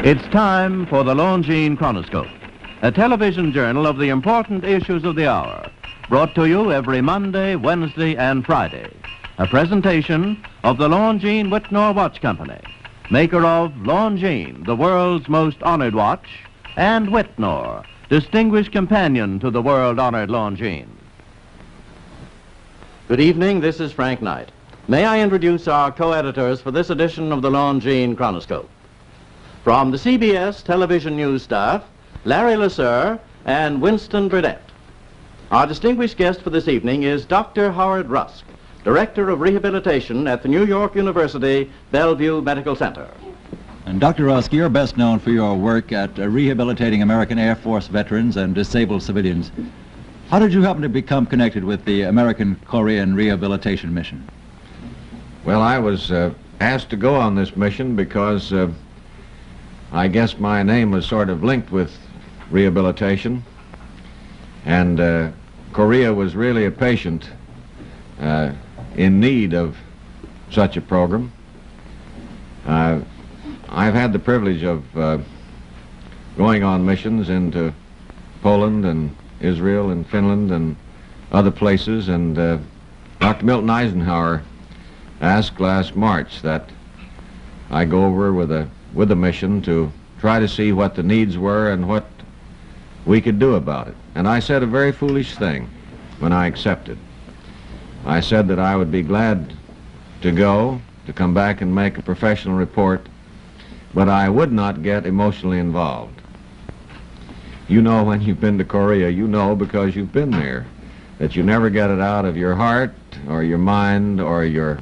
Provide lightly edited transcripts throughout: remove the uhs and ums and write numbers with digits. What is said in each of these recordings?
It's time for the Longines Chronoscope, a television journal of the important issues of the hour, brought to you every Monday, Wednesday, and Friday. A presentation of the Longines Whitnor Watch Company, maker of Longines, the world's most honored watch, and Whitnor, distinguished companion to the world-honored Longines. Good evening, this is Frank Knight. May I introduce our co-editors for this edition of the Longines Chronoscope. From the CBS television news staff, Larry Lasser and Winston Burdett. Our distinguished guest for this evening is Dr. Howard Rusk, Director of Rehabilitation at the New York University Bellevue Medical Center. And Dr. Rusk, you're best known for your work at rehabilitating American Air Force veterans and disabled civilians. How did you happen to become connected with the American Korean Rehabilitation Mission? Well, I was asked to go on this mission because I guess my name was sort of linked with rehabilitation, and Korea was really a patient in need of such a program. I've had the privilege of going on missions into Poland and Israel and Finland and other places, and Dr. Milton Eisenhower asked last March that I go over with a mission to try to see what the needs were and what we could do about it. And I said a very foolish thing when I accepted. I said that I would be glad to go, to come back and make a professional report, but I would not get emotionally involved. You know, when you've been to Korea, you know because you've been there, that you never get it out of your heart or your mind or your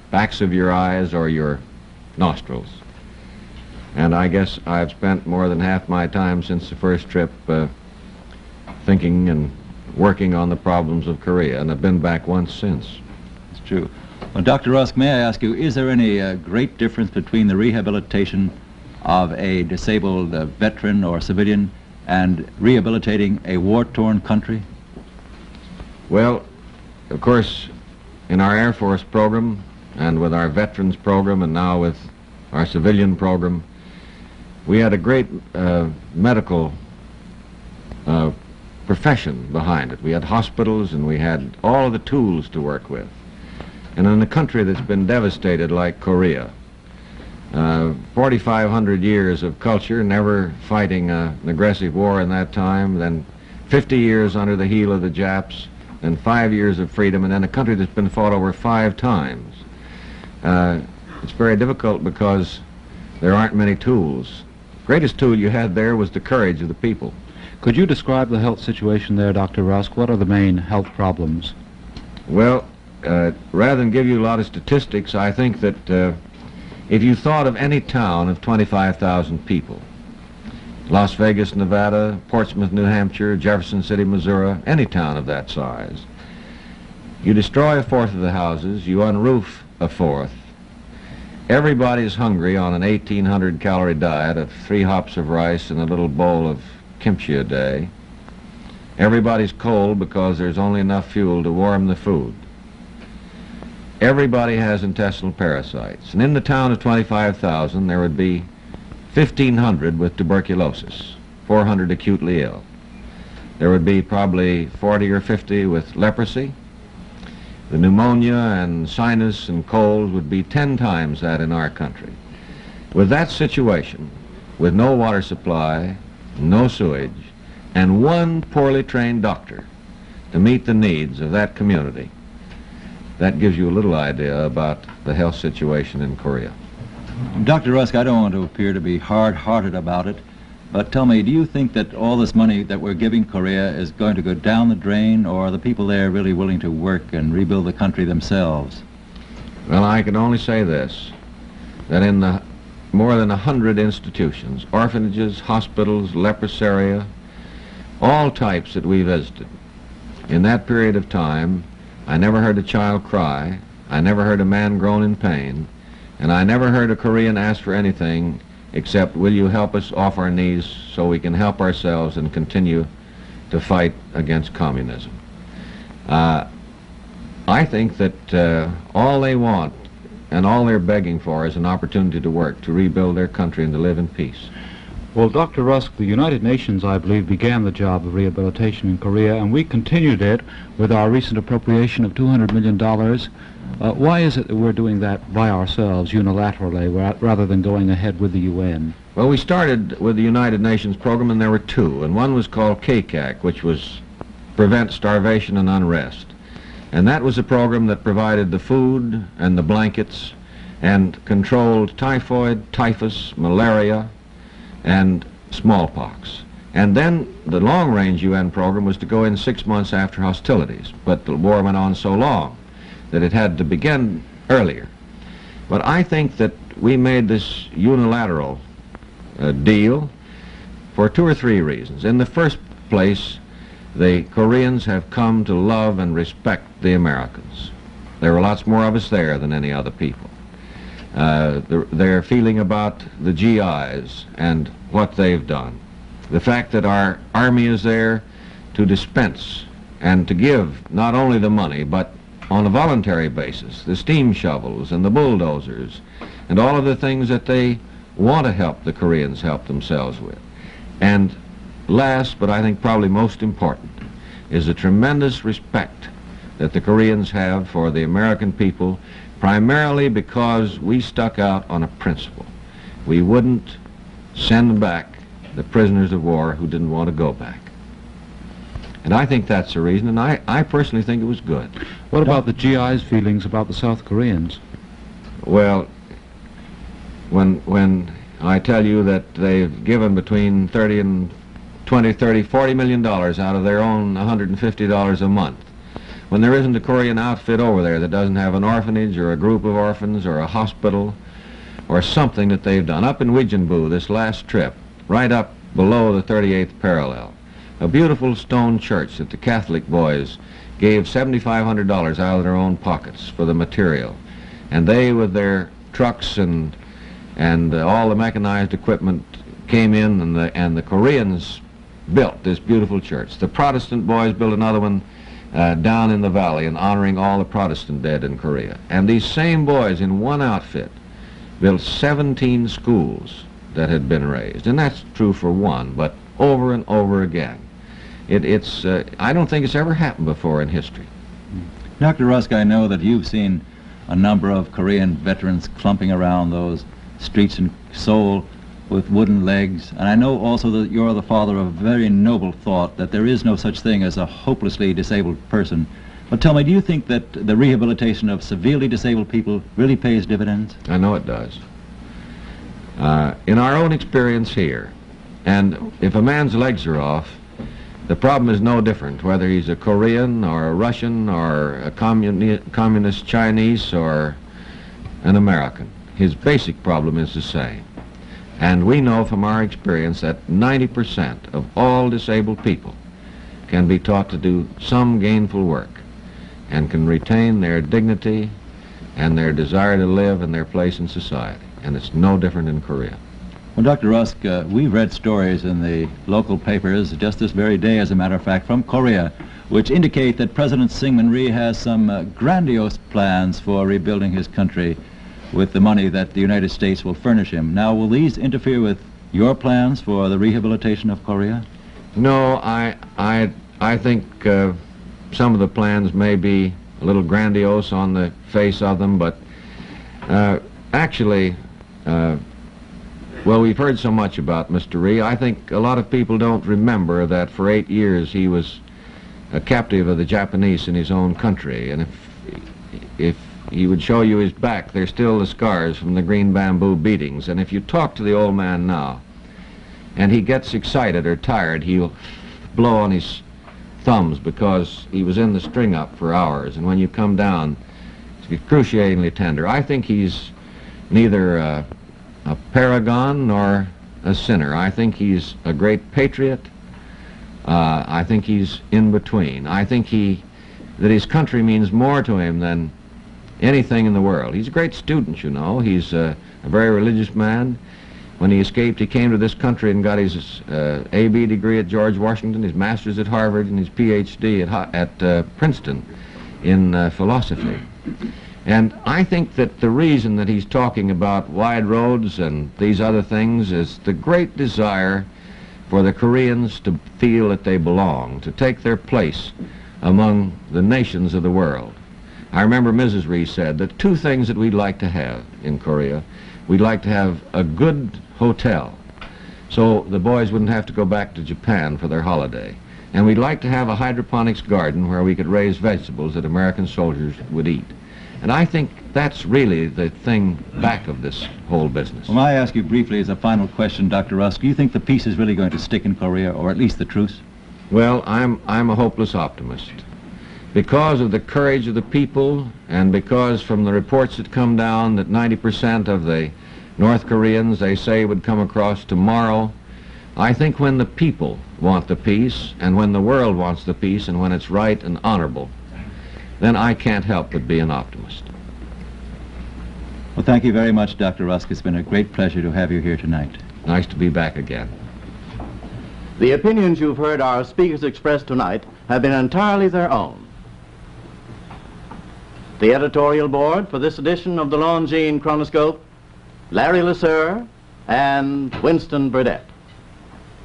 backs of your eyes or your nostrils. And I guess I've spent more than half my time since the first trip thinking and working on the problems of Korea, and I've been back once since. It's true. Well, Dr. Rusk, may I ask you, is there any great difference between the rehabilitation of a disabled veteran or civilian and rehabilitating a war-torn country? Well, of course, in our Air Force program and with our veterans program and now with our civilian program, we had a great medical profession behind it. We had hospitals and we had all of the tools to work with. And in a country that's been devastated like Korea, 4,500 years of culture, never fighting an aggressive war in that time, then 50 years under the heel of the Japs, then 5 years of freedom, and then a country that's been fought over 5 times. It's very difficult because there aren't many tools. The greatest tool you had there was the courage of the people. Could you describe the health situation there, Dr. Rusk? What are the main health problems? Well, rather than give you a lot of statistics, I think that if you thought of any town of 25,000 people, Las Vegas, Nevada, Portsmouth, New Hampshire, Jefferson City, Missouri, any town of that size, you destroy a fourth of the houses, you unroof a fourth, everybody's hungry on an 1,800 calorie diet of 3 hops of rice and a little bowl of kimchi a day. Everybody's cold because there's only enough fuel to warm the food. Everybody has intestinal parasites. And in the town of 25,000, there would be 1,500 with tuberculosis, 400 acutely ill. There would be probably 40 or 50 with leprosy. The pneumonia and sinus and colds would be 10 times that in our country. With that situation, with no water supply, no sewage, and one poorly trained doctor to meet the needs of that community, that gives you a little idea about the health situation in Korea. Dr. Rusk, I don't want to appear to be hard-hearted about it, but tell me, do you think that all this money that we're giving Korea is going to go down the drain, or are the people there really willing to work and rebuild the country themselves? Well, I can only say this, that in the more than 100 institutions, orphanages, hospitals, leprosaria, all types that we visited, in that period of time, I never heard a child cry, I never heard a man groan in pain, and I never heard a Korean ask for anything except, will you help us off our knees so we can help ourselves and continue to fight against communism. I think that all they want and all they're begging for is an opportunity to work, to rebuild their country and to live in peace. Well, Dr. Rusk, the United Nations, I believe, began the job of rehabilitation in Korea, and we continued it with our recent appropriation of $200 million. Why is it that we're doing that by ourselves, unilaterally, rather than going ahead with the UN? Well, we started with the United Nations program, and there were two, and one was called KCAC, which was Prevent Starvation and Unrest. And that was a program that provided the food and the blankets and controlled typhoid, typhus, malaria, and smallpox. And then the long-range UN program was to go in 6 months after hostilities, but the war went on so long that it had to begin earlier. But I think that we made this unilateral deal for 2 or 3 reasons. In the first place, the Koreans have come to love and respect the Americans. There are lots more of us there than any other people. Their feeling about the GIs and what they've done. The fact that our Army is there to dispense and to give not only the money, but on a voluntary basis, the steam shovels and the bulldozers and all of the things that they want to help the Koreans help themselves with. And last, but I think probably most important, is the tremendous respect that the Koreans have for the American people, primarily because we stuck out on a principle. We wouldn't send back the prisoners of war who didn't want to go back. And I think that's the reason, and I personally think it was good. What about the GI's feelings about the South Koreans? Well, when I tell you that they've given between 30 and 20, 30, 40 million dollars out of their own $150 a month, when there isn't a Korean outfit over there that doesn't have an orphanage or a group of orphans or a hospital or something that they've done. Up in Wijinbu, this last trip, right up below the 38th parallel, a beautiful stone church that the Catholic boys gave $7,500 out of their own pockets for the material. And they, with their trucks and all the mechanized equipment, came in, and the Koreans built this beautiful church. The Protestant boys built another one down in the valley in honoring all the Protestant dead in Korea. And these same boys in one outfit built 17 schools that had been raised. And that's true for one, but over and over again. I don't think it's ever happened before in history. Dr. Rusk, I know that you've seen a number of Korean veterans clumping around those streets in Seoul with wooden legs, and I know also that you're the father of a very noble thought that there is no such thing as a hopelessly disabled person. But tell me, do you think that the rehabilitation of severely disabled people really pays dividends? I know it does. In our own experience here, and if a man's legs are off, the problem is no different, whether he's a Korean or a Russian or a communist Chinese or an American. His basic problem is the same. And we know from our experience that 90% of all disabled people can be taught to do some gainful work and can retain their dignity and their desire to live in their place in society. And it's no different in Korea. Well, Dr. Rusk, we've read stories in the local papers just this very day, as a matter of fact, from Korea, which indicate that President Syngman Rhee has some grandiose plans for rebuilding his country with the money that the United States will furnish him. Now, will these interfere with your plans for the rehabilitation of Korea? No, I think some of the plans may be a little grandiose on the face of them, but actually, well, we've heard so much about Mr. Rhee. I think a lot of people don't remember that for 8 years he was a captive of the Japanese in his own country, and if he would show you his back, there's still the scars from the green bamboo beatings. And if you talk to the old man now, and he gets excited or tired, he'll blow on his thumbs because he was in the string-up for hours. And when you come down, it's excruciatingly tender. I think he's neither a paragon nor a sinner. I think he's a great patriot. I think he's in between. I think that his country means more to him than anything in the world. He's a great student, you know. He's a very religious man. When he escaped, he came to this country and got his A.B. degree at George Washington, his master's at Harvard, and his Ph.D. at Princeton in philosophy. And I think that the reason that he's talking about wide roads and these other things is the great desire for the Koreans to feel that they belong, to take their place among the nations of the world. I remember Mrs. Reese said that two things that we'd like to have in Korea. We'd like to have a good hotel, so the boys wouldn't have to go back to Japan for their holiday. And we'd like to have a hydroponics garden where we could raise vegetables that American soldiers would eat. And I think that's really the thing back of this whole business. Well, may I ask you briefly as a final question, Dr. Rusk, do you think the peace is really going to stick in Korea, or at least the truce? Well, I'm a hopeless optimist. Because of the courage of the people, and because from the reports that come down that 90% of the North Koreans, they say, would come across tomorrow, I think when the people want the peace, and when the world wants the peace, and when it's right and honorable, then I can't help but be an optimist. Well, thank you very much, Dr. Rusk. It's been a great pleasure to have you here tonight. Nice to be back again. The opinions you've heard our speakers express tonight have been entirely their own. The editorial board for this edition of the Longines Chronoscope, Larry Lasser and Winston Burdett.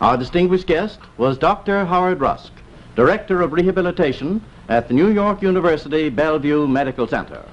Our distinguished guest was Dr. Howard Rusk, Director of Rehabilitation at the New York University Bellevue Medical Center.